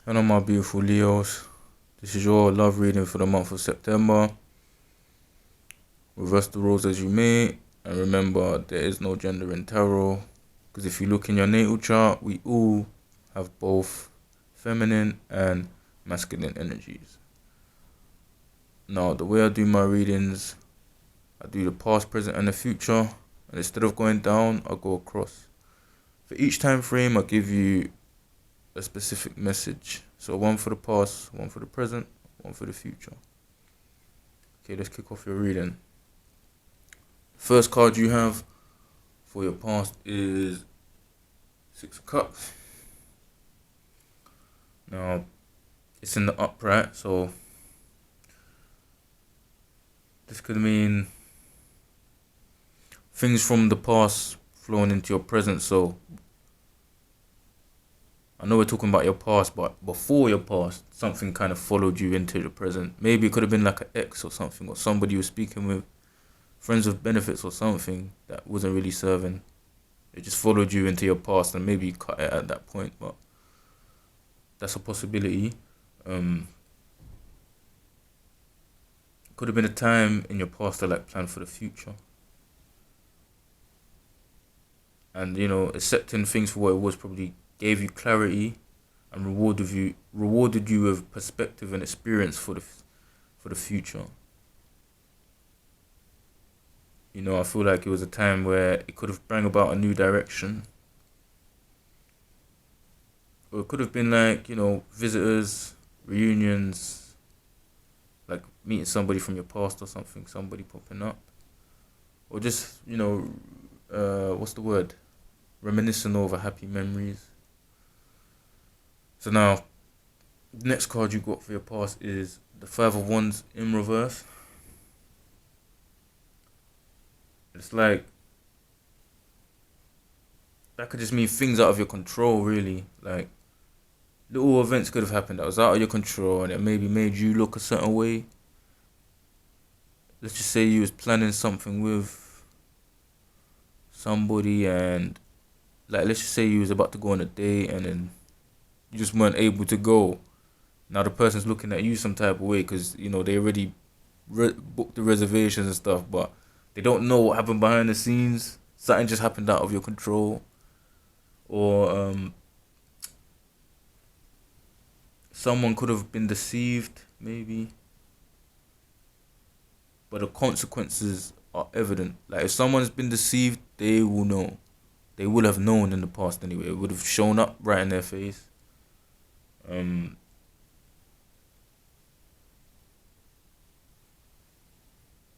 Hello, my beautiful Leos. This is your love reading for the month of September. Reverse the roles as you may, and remember there is no gender in tarot. Because if you look in your natal chart, we all have both feminine and masculine energies. Now, the way I do my readings, I do the past, present, and the future. And instead of going down, I go across. For each time frame, I give you a specific message. So one for the past, one for the present, one for the future. Okay, let's kick off your reading. First card you have for your past is Six of Cups. Now, it's in the upright, so this could mean things from the past flowing into your present. So I know we're talking about your past, but before your past, something kind of followed you into the present. Maybe it could have been like an ex or something, or somebody you were speaking with, friends with benefits or something that wasn't really serving. It just followed you into your past, and maybe you cut it at that point, but that's a possibility. Could have been a time in your past to like plan for the future. And accepting things for what it was probably gave you clarity and rewarded you with perspective and experience for the future. I feel like it was a time where it could have brought about a new direction. Or it could have been like, visitors, reunions, like meeting somebody from your past or something, somebody popping up. Or just, what's the word? Reminiscing over happy memories. So now, the next card you got for your past is the Five of Wands in reverse. It's like, that could just mean things out of your control, really. Like, little events could have happened that was out of your control and it maybe made you look a certain way. Let's just say you was planning something with somebody, and like, let's just say you was about to go on a date and then you just weren't able to go. Now the person's looking at you some type of way because, they already booked the reservations and stuff, but they don't know what happened behind the scenes. Something just happened out of your control. Or someone could have been deceived, maybe. But the consequences are evident. Like, if someone's been deceived, they will know. They would have known in the past anyway. It would have shown up right in their face.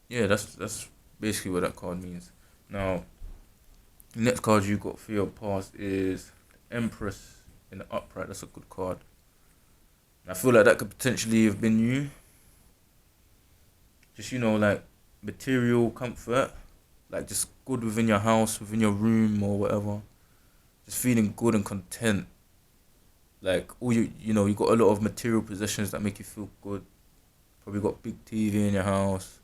Yeah, that's basically what that card means. Now, the next card you got for your past is Empress in the upright. That's a good card. I feel like that could potentially have been you. Just, like material comfort. Like just good within your house, within your room or whatever. Just feeling good and content. Like, all you got a lot of material possessions that make you feel good. Probably got big TV in your house.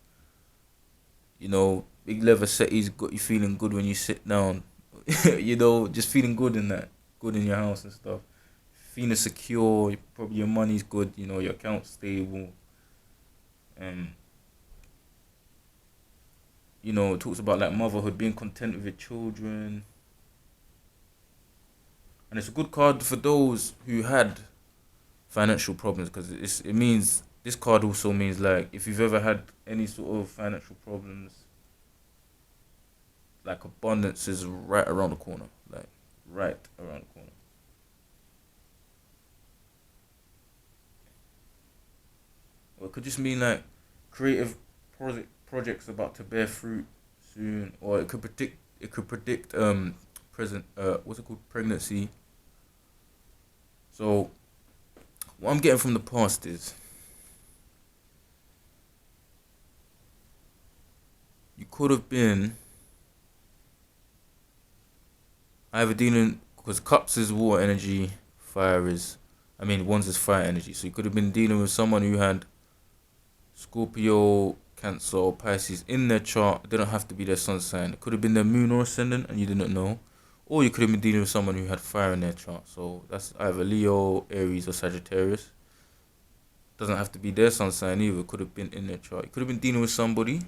Big leather settees got you feeling good when you sit down. Just feeling good in that. Good in your house and stuff. Feeling secure, probably your money's good, your account's stable. It talks about like motherhood, being content with your children. And it's a good card for those who had financial problems, because it means, this card also means like, if you've ever had any sort of financial problems, like abundance is right around the corner. Like, right around the corner. Or it could just mean like creative projects about to bear fruit soon, or it could predict present what's it called, pregnancy. So what I'm getting from the past is, you could have been either dealing, because cups is water energy, wands is fire energy. So you could have been dealing with someone who had Scorpio, Cancer or Pisces in their chart. They don't have to be their sun sign. It could have been their moon or ascendant and you didn't know. Or you could have been dealing with someone who had fire in their chart. So that's either Leo, Aries, or Sagittarius. Doesn't have to be their sun sign either. It could have been in their chart. You could have been dealing with somebody.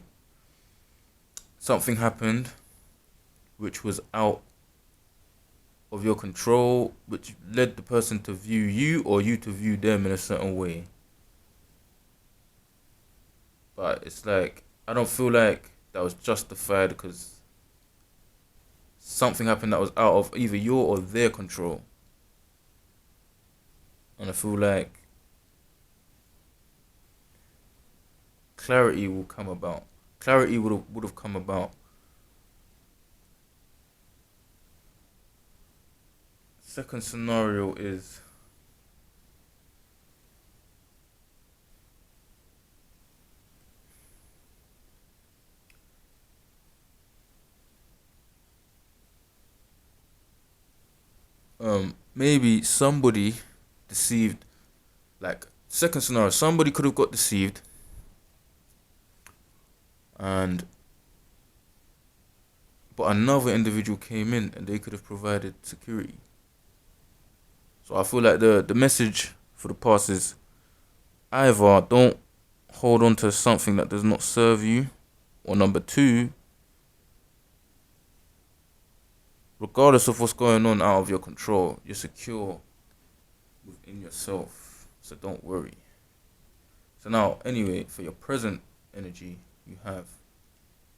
Something happened which was out of your control, which led the person to view you or you to view them in a certain way. But it's like, I don't feel like that was justified because something happened that was out of either your or their control. And I feel like clarity will come about. Clarity would have come about. Second scenario is maybe somebody deceived. Like, second scenario, somebody could have got deceived and but another individual came in and they could have provided security. So I feel like the message for the past is either don't hold on to something that does not serve you, or number two, regardless of what's going on out of your control, you're secure within yourself. So don't worry. So now, anyway, for your present energy, you have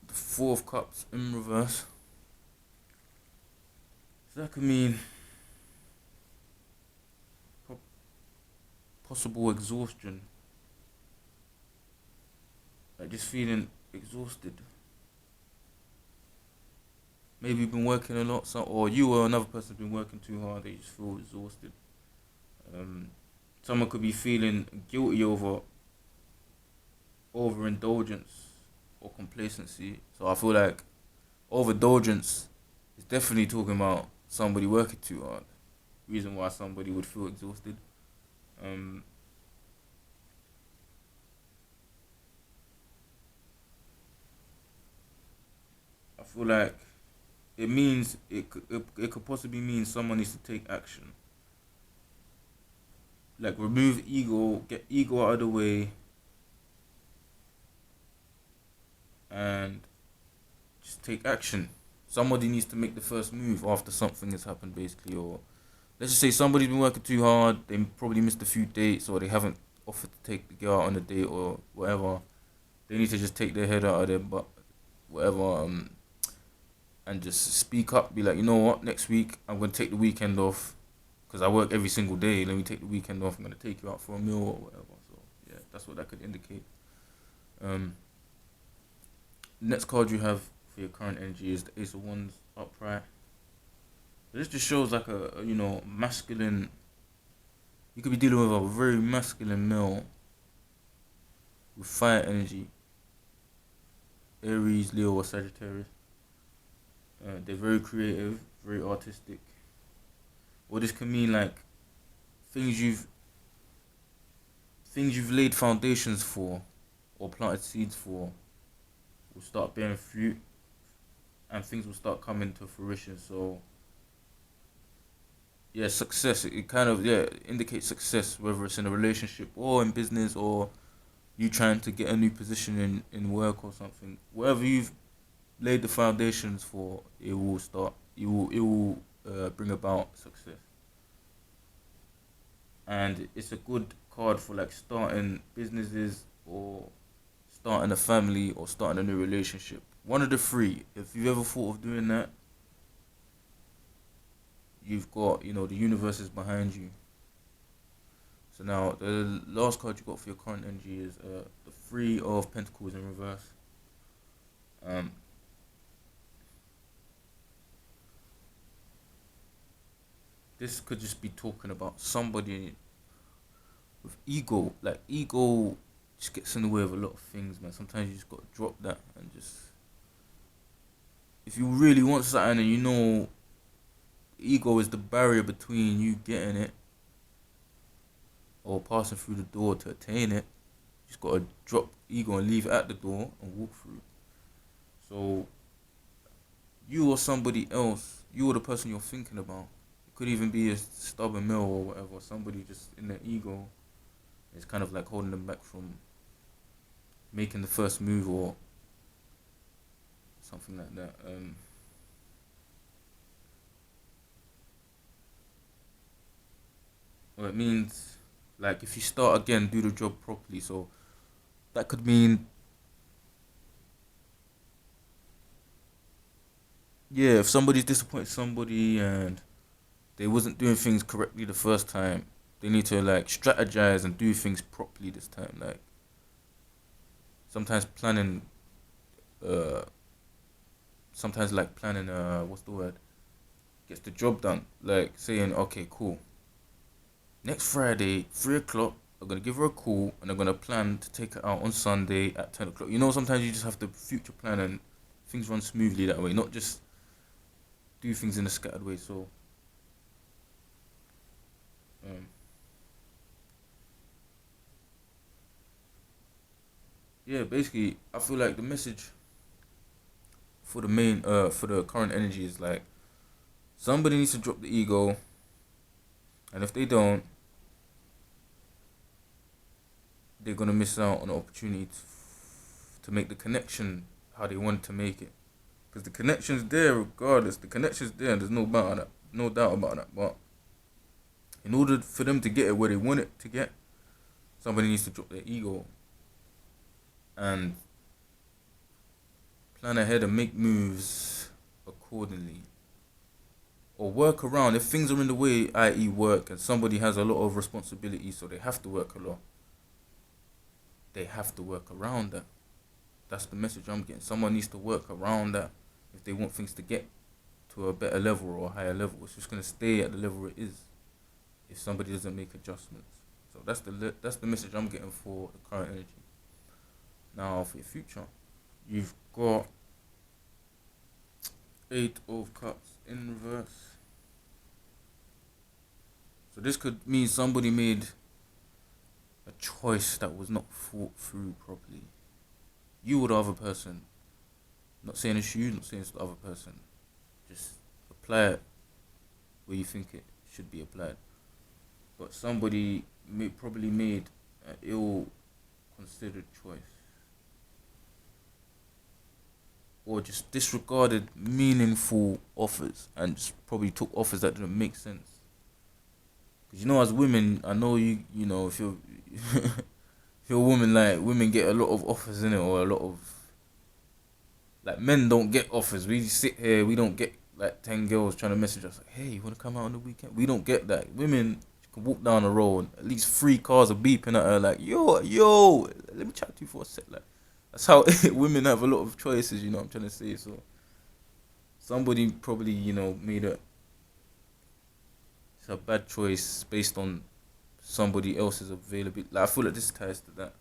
the Four of Cups in reverse. So that could mean possible exhaustion. Like just feeling exhausted. Maybe you've been working a lot, or you or another person's been working too hard, they just feel exhausted. Um, Someone could be feeling guilty over overindulgence or complacency. So I feel like overindulgence is definitely talking about somebody working too hard. Reason why somebody would feel exhausted. Um, I feel like it means it could possibly mean someone needs to take action. Like remove ego, get ego out of the way, and just take action. Somebody needs to make the first move after something has happened, basically. Or let's just say somebody's been working too hard. They probably missed a few dates, or they haven't offered to take the girl out on a date, or whatever. They need to just take their head out of their butt, whatever. And just speak up. Be like, you know what? Next week I'm gonna take the weekend off because I work every single day. Let me take the weekend off. I'm gonna take you out for a meal or whatever. So yeah, that's what that could indicate. Um, Next card you have for your current energy is the Ace of Wands upright. This just shows like a masculine. You could be dealing with a very masculine male with fire energy. Aries, Leo, or Sagittarius. They're very creative, very artistic. Or this can mean like things you've things you've laid foundations for or planted seeds for will start bearing fruit and things will start coming to fruition. So yeah, success. It kind of indicates success, whether it's in a relationship or in business or you trying to get a new position in work or something. Whatever you've laid the foundations for, it will start. It will bring about success, and it's a good card for like starting businesses or starting a family or starting a new relationship. One of the three. If you've ever thought of doing that, you've got the universe is behind you. So now the last card you got for your current energy is the Three of Pentacles in reverse. Um, this could just be talking about somebody with ego. Like ego just gets in the way of a lot of things, man. Sometimes you just got to drop that and just, if you really want something and ego is the barrier between you getting it or passing through the door to attain it, He's got to drop ego and leave it at the door and walk through. So you or somebody else, you or the person you're thinking about, it could even be a stubborn male or whatever, somebody just in their ego is kind of like holding them back from making the first move or something like that. Or it means like if you start again, do the job properly. So that could mean, yeah, if somebody's disappointed somebody and they wasn't doing things correctly the first time, they need to like strategize and do things properly this time. Like sometimes planning, uh, sometimes like planning, what's the word? Gets the job done. Like saying, okay, cool. Next Friday, 3 o'clock, I'm gonna give her a call and I'm gonna plan to take her out on Sunday at 10 o'clock. You know, sometimes you just have to future plan and things run smoothly that way, not just do things in a scattered way. So, um, yeah, basically, I feel like the message for the main, for the current energy is like somebody needs to drop the ego, and if they don't, they're gonna miss out on the opportunity to make the connection how they want to make it. Because the connection's there regardless. The connection's there. There's no doubt about that. No doubt about that. But in order for them to get it where they want it to get, somebody needs to drop their ego and plan ahead and make moves accordingly. Or work around if things are in the way, i.e., work, and somebody has a lot of responsibility, so they have to work a lot. They have to work around that. That's the message I'm getting. Someone needs to work around that if they want things to get to a better level or a higher level. It's just gonna stay at the level it is if somebody doesn't make adjustments. So that's the message I'm getting for the current energy. Now for your future, you've got 8 of Cups in reverse. So this could mean somebody made a choice that was not thought through properly. You or the other person. Not saying it's you, not saying it's the other person. Just apply it where you think it should be applied. But somebody probably made an ill considered choice. Or just disregarded meaningful offers and just probably took offers that didn't make sense. Because you know, as women, I know you know, if you're, if you're a woman, like, women get a lot of offers in it, or a lot of, like, men don't get offers. We sit here, we don't get like 10 girls trying to message us like, hey, you want to come out on the weekend? We don't get that. Women can walk down the road, at least 3 cars are beeping at her like, yo, let me chat to you for a sec. Like, that's how women have a lot of choices, you know what I'm trying to say. So somebody probably, made a bad choice based on somebody else's availability. Like, I feel like this ties to that.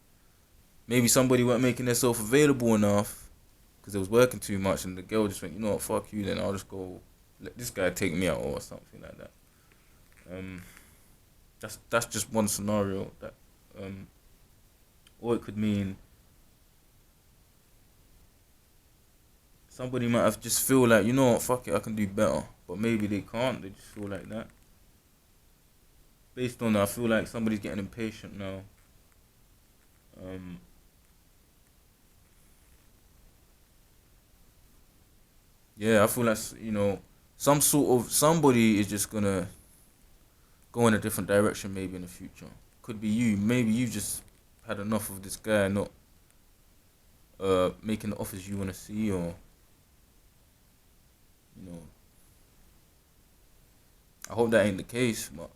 Maybe somebody weren't making themselves available enough because they was working too much, and the girl just went, you know what, fuck you, then I'll just go let this guy take me out or something like that. Um, that's just one scenario that, or it could mean somebody might have just feel like, you know what, fuck it, I can do better, but maybe they can't. They just feel like that. Based on that, I feel like somebody's getting impatient now. Um, yeah, I feel like some sort of somebody is just gonna go in a different direction maybe in the future. Could be you. Maybe you just had enough of this guy not making the offers you wanna see, or you know. I hope that ain't the case, but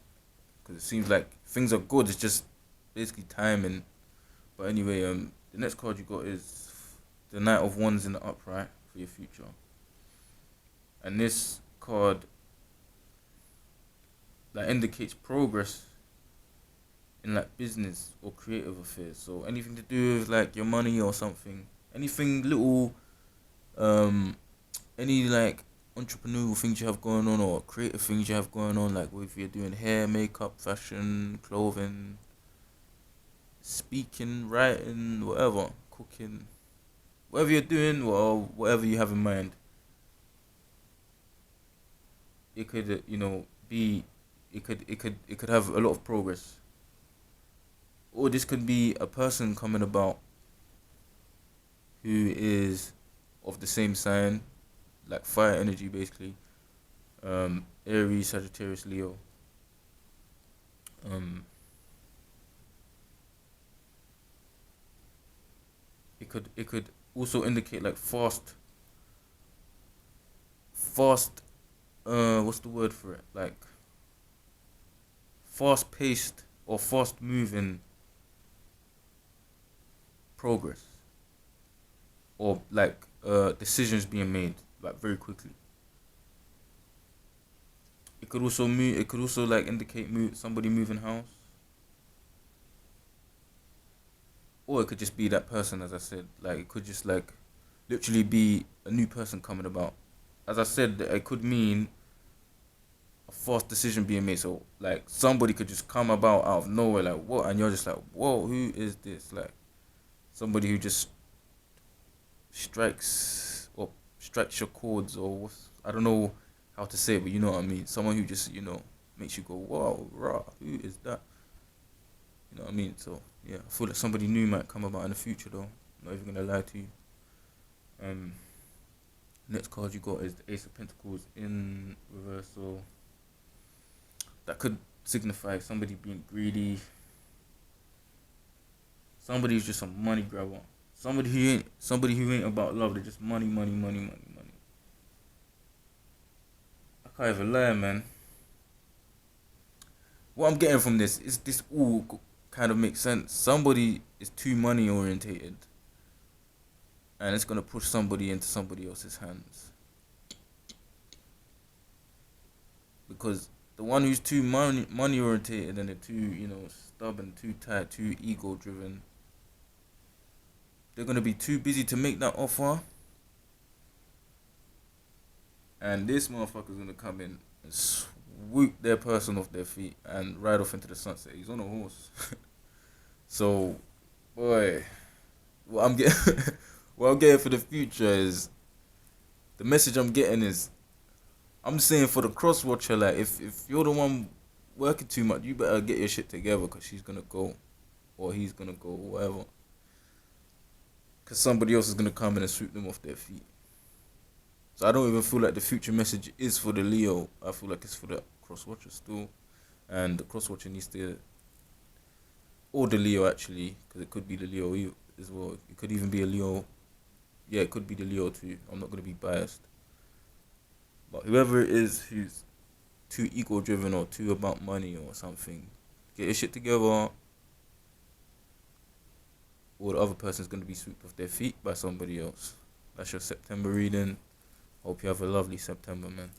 because it seems like things are good. It's just basically timing. But anyway, the next card you got is the Knight of Wands in the upright for your future, and this card that indicates progress in like business or creative affairs. So anything to do with like your money or something, anything little, um, any like entrepreneurial things you have going on or creative things you have going on, like if you're doing hair, makeup, fashion, clothing, speaking, writing, whatever, cooking, whatever you're doing or whatever you have in mind. It could, be, it could have a lot of progress. Or this could be a person coming about who is of the same sign, like fire energy basically. Aries, Sagittarius, Leo. Um, it could also indicate like fast. What's the word for it? Like fast paced or fast moving progress, or like decisions being made like very quickly. It could also like indicate somebody moving house, or it could just be that person. As I said, like it could just like literally be a new person coming about. As I said, it could mean a fast decision being made. So like somebody could just come about out of nowhere, like what, and you're just like, whoa, who is this? Like somebody who just strikes or strikes your chords, or I don't know how to say it, but you know what I mean. Someone who just makes you go, whoa, rah, who is that? You know what I mean? So yeah, I feel like somebody new might come about in the future though. I'm not even gonna lie to you. Um, Next card you got is the Ace of Pentacles in reversal. That could signify somebody being greedy, somebody who's just a money grabber, somebody who ain't about love. They're just money, money, money, money, money. I can't even lie, man. What I'm getting from this is this all kind of makes sense. Somebody is too money orientated, and it's gonna push somebody into somebody else's hands, because the one who's too money orientated and they're too stubborn, too tight, too ego driven, they're gonna be too busy to make that offer, and this motherfucker's gonna come in and swoop their person off their feet and ride off into the sunset. He's on a horse. So, boy, what I'm getting, what I'm getting for the future is the message I'm getting is I'm saying for the cross watcher, like if you're the one working too much, you better get your shit together because she's gonna go, or he's gonna go, or whatever. Because somebody else is gonna come in and sweep them off their feet. So I don't even feel like the future message is for the Leo. I feel like it's for the cross watcher still, and the cross watcher needs to, or the Leo actually, because it could be the Leo as well. It could even be a Leo. Yeah, it could be the Leo too. I'm not gonna be biased, but whoever it is who's too ego driven or too about money or something, get your shit together, or the other person's gonna be swept off their feet by somebody else. That's your September reading. Hope you have a lovely September, man.